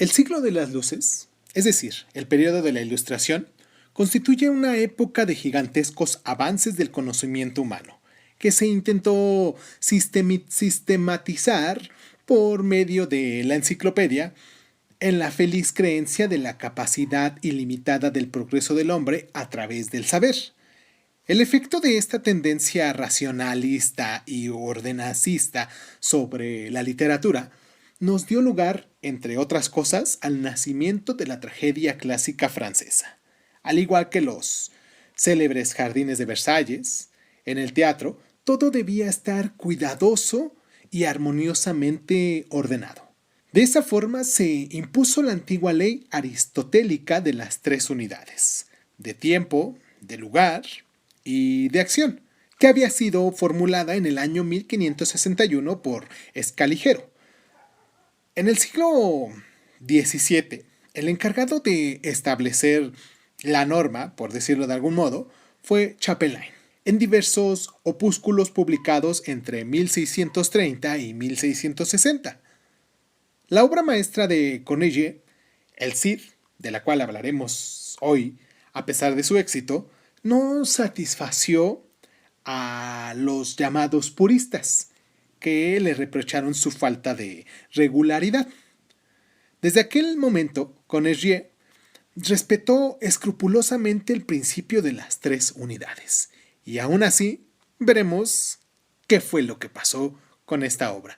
El siglo de las luces, es decir, el periodo de la Ilustración, constituye una época de gigantescos avances del conocimiento humano, que se intentó sistematizar por medio de la enciclopedia en la feliz creencia de la capacidad ilimitada del progreso del hombre a través del saber. El efecto de esta tendencia racionalista y ordenacista sobre la literatura nos dio lugar, entre otras cosas, al nacimiento de la tragedia clásica francesa. Al igual que los célebres jardines de Versalles, en el teatro todo debía estar cuidadoso y armoniosamente ordenado. De esa forma se impuso la antigua ley aristotélica de las tres unidades, de tiempo, de lugar y de acción, que había sido formulada en el año 1561 por Escaligero. En el siglo XVII, el encargado de establecer la norma, por decirlo de algún modo, fue Chapelain, en diversos opúsculos publicados entre 1630 y 1660. La obra maestra de Corneille, El Cid, de la cual hablaremos hoy, a pesar de su éxito, no satisfació a los llamados puristas, que le reprocharon su falta de regularidad. Desde aquel momento, Corneille respetó escrupulosamente el principio de las tres unidades, y aún así veremos qué fue lo que pasó con esta obra.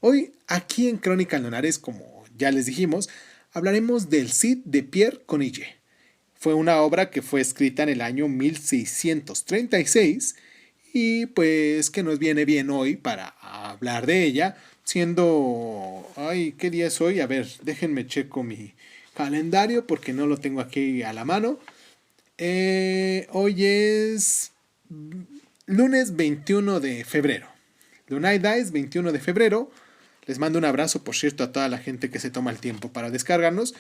Hoy, aquí en Crónica Lunares, como ya les dijimos, hablaremos del Cid de Pierre Corneille. Fue una obra que fue escrita en el año 1636 y pues que nos viene bien hoy para hablar de ella, siendo... Ay, ¿qué día es hoy? A ver, déjenme checo mi calendario porque no lo tengo aquí a la mano. Hoy es lunes 21 de febrero. Lunay Dice, 21 de febrero. Les mando un abrazo, por cierto, a toda la gente que se toma el tiempo para descargarnos.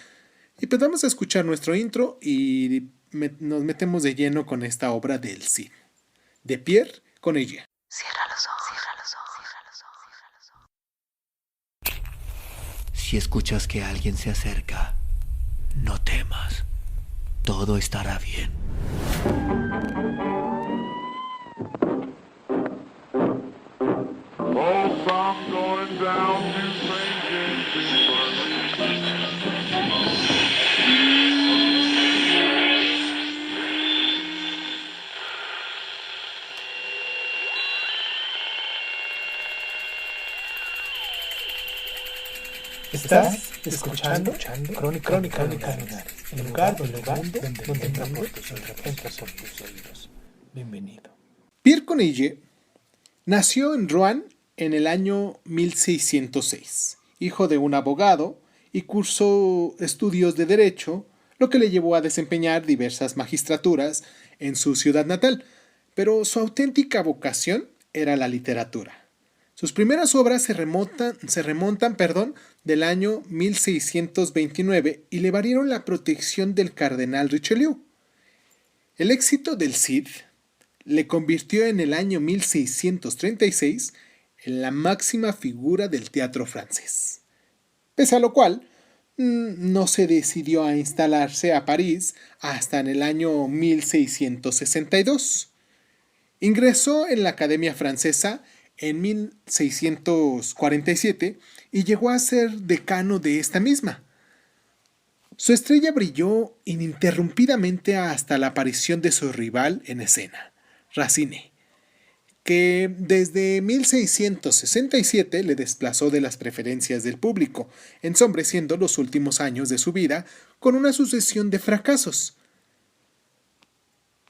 Y pues vamos a escuchar nuestro intro y nos metemos de lleno con esta obra del Cid, de Pierre Corneille. Cierra los ojos, cierra los ojos, cierra los ojos, cierra los ojos. Si escuchas que alguien se acerca, no temas. Todo estará bien. Oh, I'm going down to St. James's Park. Estás escuchando Crónica Lunares, el lugar donde entra por tus oídos. Bienvenido. Pierre Corneille nació en Rouen en el año 1606, hijo de un abogado, y cursó estudios de Derecho, lo que le llevó a desempeñar diversas magistraturas en su ciudad natal, pero su auténtica vocación era la literatura. Sus primeras obras se remontan del año 1629 y le valieron la protección del cardenal Richelieu. El éxito del Cid le convirtió en el año 1636 en la máxima figura del teatro francés. Pese a lo cual, no se decidió a instalarse a París hasta en el año 1662. Ingresó en la Academia Francesa en 1647 y llegó a ser decano de esta misma. Su estrella brilló ininterrumpidamente hasta la aparición de su rival en escena, Racine, que desde 1667 le desplazó de las preferencias del público, ensombreciendo los últimos años de su vida con una sucesión de fracasos.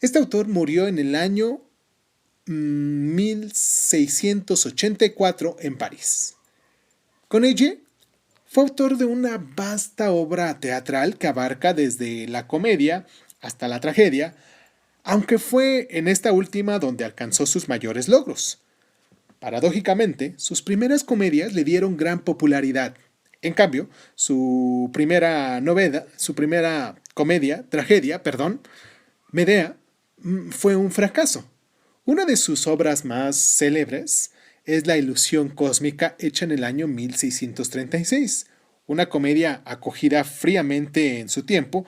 Este autor murió en el año 1684 en París. Corneille fue autor de una vasta obra teatral que abarca desde la comedia hasta la tragedia, aunque fue en esta última donde alcanzó sus mayores logros. Paradójicamente, sus primeras comedias le dieron gran popularidad. En cambio, su primera tragedia, Medea, fue un fracaso. Una de sus obras más célebres es La ilusión cósmica, hecha en el año 1636, una comedia acogida fríamente en su tiempo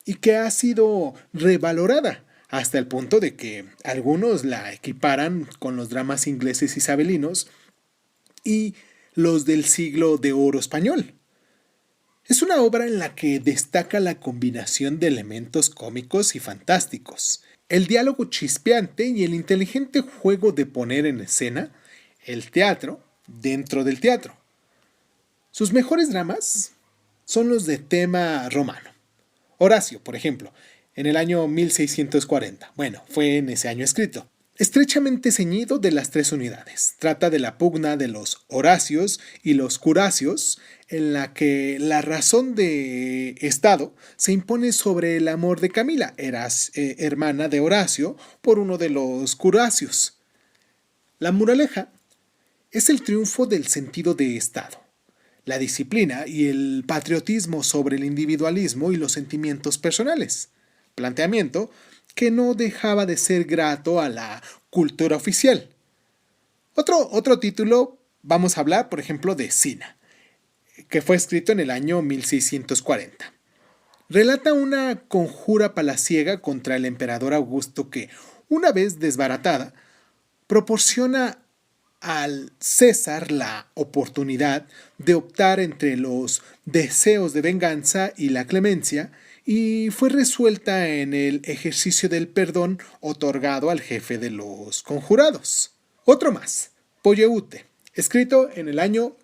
y que ha sido revalorada hasta el punto de que algunos la equiparan con los dramas ingleses isabelinos y los del siglo de oro español. Es una obra en la que destaca la combinación de elementos cómicos y fantásticos, el diálogo chispeante y el inteligente juego de poner en escena el teatro dentro del teatro. Sus mejores dramas son los de tema romano. Horacio, por ejemplo, en el año 1640. Bueno, fue en ese año escrito. Estrechamente ceñido de las tres unidades. Trata de la pugna de los Horacios y los Curacios, en la que la razón de Estado se impone sobre el amor de Camila, hermana de Horacio, por uno de los Curacios. La moraleja es el triunfo del sentido de Estado, la disciplina y el patriotismo sobre el individualismo y los sentimientos personales. Planteamiento que no dejaba de ser grato a la cultura oficial. Otro título, vamos a hablar, por ejemplo, de Sina, que fue escrito en el año 1640. Relata una conjura palaciega contra el emperador Augusto que, una vez desbaratada, proporciona al César la oportunidad de optar entre los deseos de venganza y la clemencia, y fue resuelta en el ejercicio del perdón otorgado al jefe de los conjurados. Otro más, Polleute, escrito en el año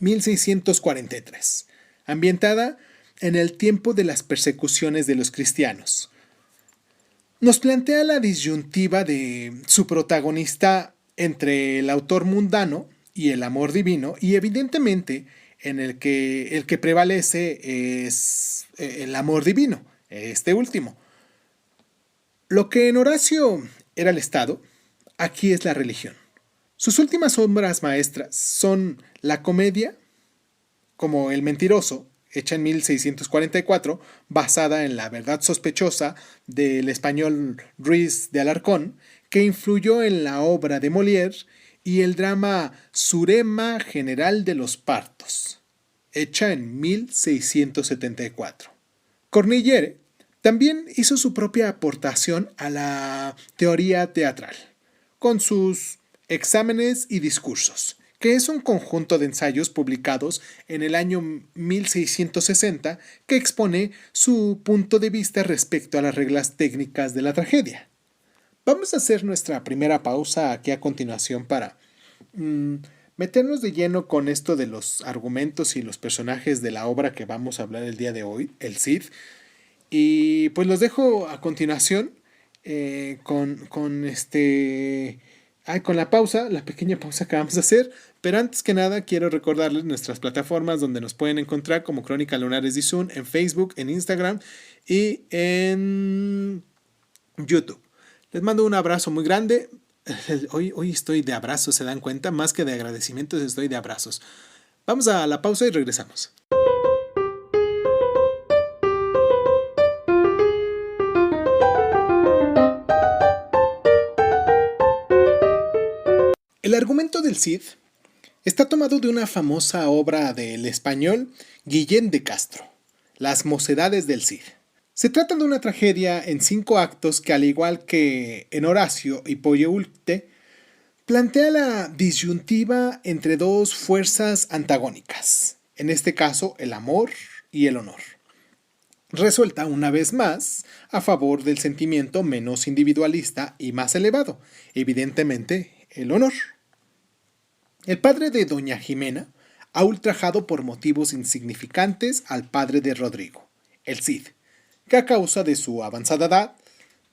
1643, ambientada en el tiempo de las persecuciones de los cristianos. Nos plantea la disyuntiva de su protagonista entre el autor mundano y el amor divino, y evidentemente en el que prevalece es el amor divino, este último. Lo que en Horacio era el Estado, aquí es la religión. Sus últimas obras maestras son la comedia, como El Mentiroso, hecha en 1644, basada en la verdad sospechosa del español Ruiz de Alarcón, que influyó en la obra de Molière, y el drama Surema General de los Partos, hecha en 1674. Cornillere también hizo su propia aportación a la teoría teatral, con sus Exámenes y Discursos, que es un conjunto de ensayos publicados en el año 1660 que expone su punto de vista respecto a las reglas técnicas de la tragedia. Vamos a hacer nuestra primera pausa aquí a continuación para meternos de lleno con esto de los argumentos y los personajes de la obra que vamos a hablar el día de hoy, el Cid. Y pues los dejo a continuación con la pausa, la pequeña pausa que vamos a hacer. Pero antes que nada quiero recordarles nuestras plataformas donde nos pueden encontrar como Crónica Lunares de Zoom, en Facebook, en Instagram y en YouTube. Les mando un abrazo muy grande. Hoy estoy de abrazos, ¿se dan cuenta? Más que de agradecimientos, estoy de abrazos. Vamos a la pausa y regresamos. El argumento del Cid está tomado de una famosa obra del español Guillén de Castro, Las Mocedades del Cid. Se trata de una tragedia en 5 actos que, al igual que en Horacio y Polleute, plantea la disyuntiva entre dos fuerzas antagónicas, en este caso el amor y el honor. Resuelta una vez más a favor del sentimiento menos individualista y más elevado, evidentemente el honor. El padre de doña Jimena ha ultrajado por motivos insignificantes al padre de Rodrigo, el Cid, que a causa de su avanzada edad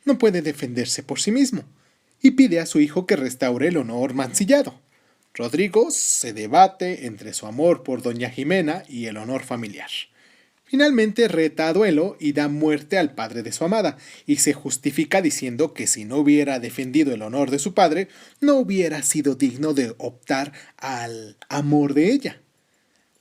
no puede defenderse por sí mismo, y pide a su hijo que restaure el honor mancillado. Rodrigo se debate entre su amor por doña Jimena y el honor familiar. Finalmente reta a duelo y da muerte al padre de su amada, y se justifica diciendo que si no hubiera defendido el honor de su padre, no hubiera sido digno de optar al amor de ella.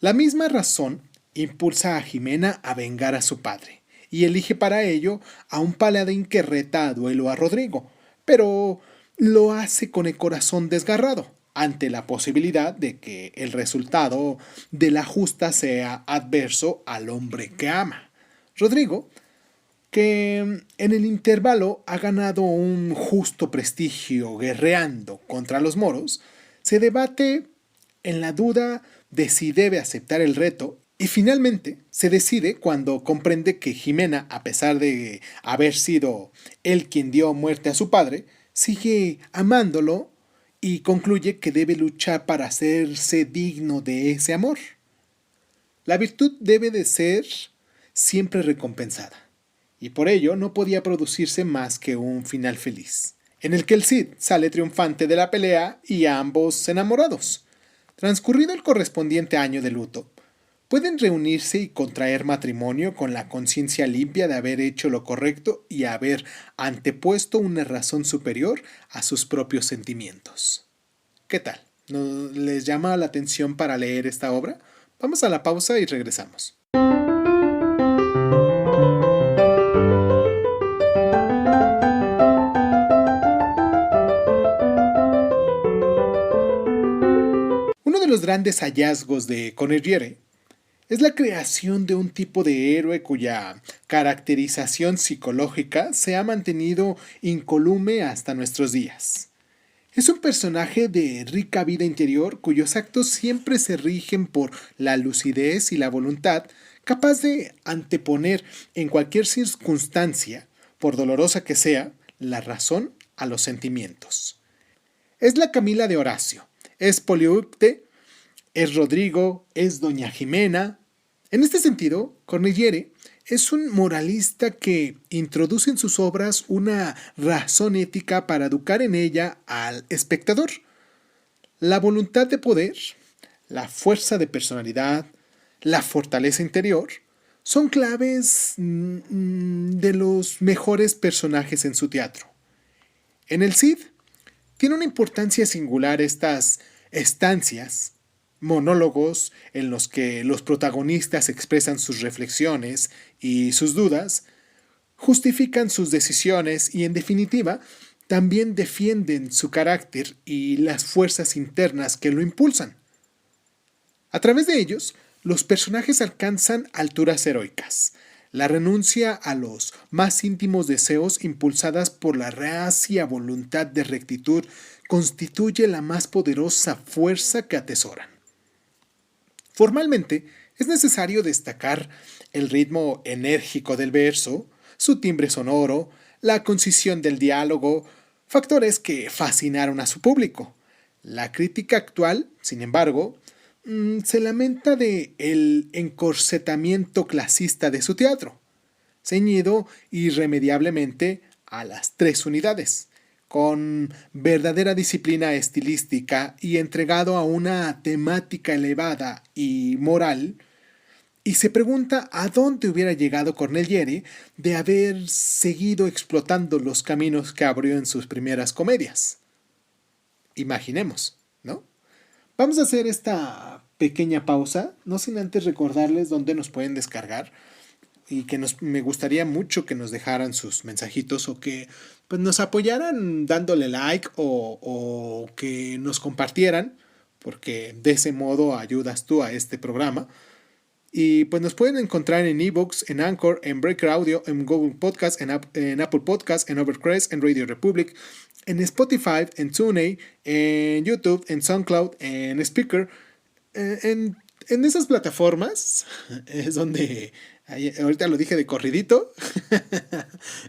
La misma razón impulsa a Jimena a vengar a su padre, y elige para ello a un paladín que reta a duelo a Rodrigo, pero lo hace con el corazón desgarrado. ante la posibilidad de que el resultado de la justa sea adverso al hombre que ama. Rodrigo, que en el intervalo ha ganado un justo prestigio guerreando contra los moros, se debate en la duda de si debe aceptar el reto y finalmente se decide cuando comprende que Jimena, a pesar de haber sido él quien dio muerte a su padre, sigue amándolo y concluye que debe luchar para hacerse digno de ese amor. La virtud debe de ser siempre recompensada, y por ello no podía producirse más que un final feliz, en el que el Cid sale triunfante de la pelea y ambos enamorados. Transcurrido el correspondiente año de luto, pueden reunirse y contraer matrimonio con la conciencia limpia de haber hecho lo correcto y haber antepuesto una razón superior a sus propios sentimientos. ¿Qué tal? ¿No les llama la atención para leer esta obra? Vamos a la pausa y regresamos. Uno de los grandes hallazgos de Correggere es la creación de un tipo de héroe cuya caracterización psicológica se ha mantenido incólume hasta nuestros días. Es un personaje de rica vida interior cuyos actos siempre se rigen por la lucidez y la voluntad, capaz de anteponer en cualquier circunstancia, por dolorosa que sea, la razón a los sentimientos. Es la Camila de Horacio, es Polieucte, es Rodrigo, es Doña Jimena. En este sentido, Correggere es un moralista que introduce en sus obras una razón ética para educar en ella al espectador. La voluntad de poder, la fuerza de personalidad, la fortaleza interior, son claves de los mejores personajes en su teatro. En el Cid tiene una importancia singular estas estancias, monólogos en los que los protagonistas expresan sus reflexiones y sus dudas, justifican sus decisiones y, en definitiva, también defienden su carácter y las fuerzas internas que lo impulsan. A través de ellos, los personajes alcanzan alturas heroicas. La renuncia a los más íntimos deseos impulsadas por la reacia voluntad de rectitud constituye la más poderosa fuerza que atesoran. Formalmente, es necesario destacar el ritmo enérgico del verso, su timbre sonoro, la concisión del diálogo, factores que fascinaron a su público. La crítica actual, sin embargo, se lamenta de el encorsetamiento clasista de su teatro, ceñido irremediablemente a las 3 unidades, con verdadera disciplina estilística y entregado a una temática elevada y moral, y se pregunta a dónde hubiera llegado Correggere de haber seguido explotando los caminos que abrió en sus primeras comedias. Imaginemos, ¿no? Vamos a hacer esta pequeña pausa, no sin antes recordarles dónde nos pueden descargar y que me gustaría mucho que nos dejaran sus mensajitos o que pues, nos apoyaran dándole like o que nos compartieran, porque de ese modo ayudas tú a este programa. Y pues nos pueden encontrar en eBooks, en Anchor, en Breaker Audio, en Google Podcast, en Apple Podcast, en Overcast, en Radio Republic, en Spotify, en TuneIn, en YouTube, en SoundCloud, en Spreaker. En esas plataformas es donde, ahorita lo dije de corridito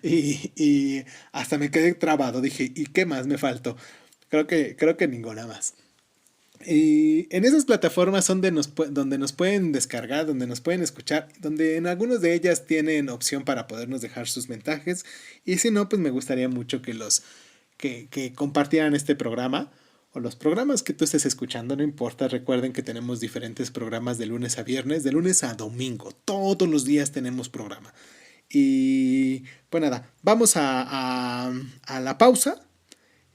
y hasta me quedé trabado. Dije, ¿y qué más me faltó? Creo que ninguna más. Y en esas plataformas son donde nos pueden descargar, donde nos pueden escuchar, donde en algunas de ellas tienen opción para podernos dejar sus mensajes. Y si no, pues me gustaría mucho que compartieran este programa o los programas que tú estés escuchando, no importa. Recuerden que tenemos diferentes programas de lunes a viernes, de lunes a domingo. Todos los días tenemos programa. Y pues nada, vamos a la pausa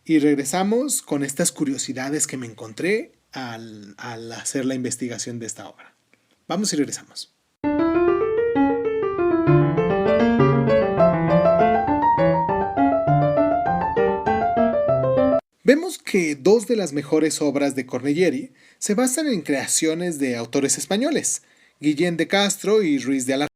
y regresamos con estas curiosidades que me encontré al hacer la investigación de esta obra. Vamos y regresamos. Vemos que que dos de las mejores obras de Cornelieri se basan en creaciones de autores españoles, Guillén de Castro y Ruiz de Alarcón.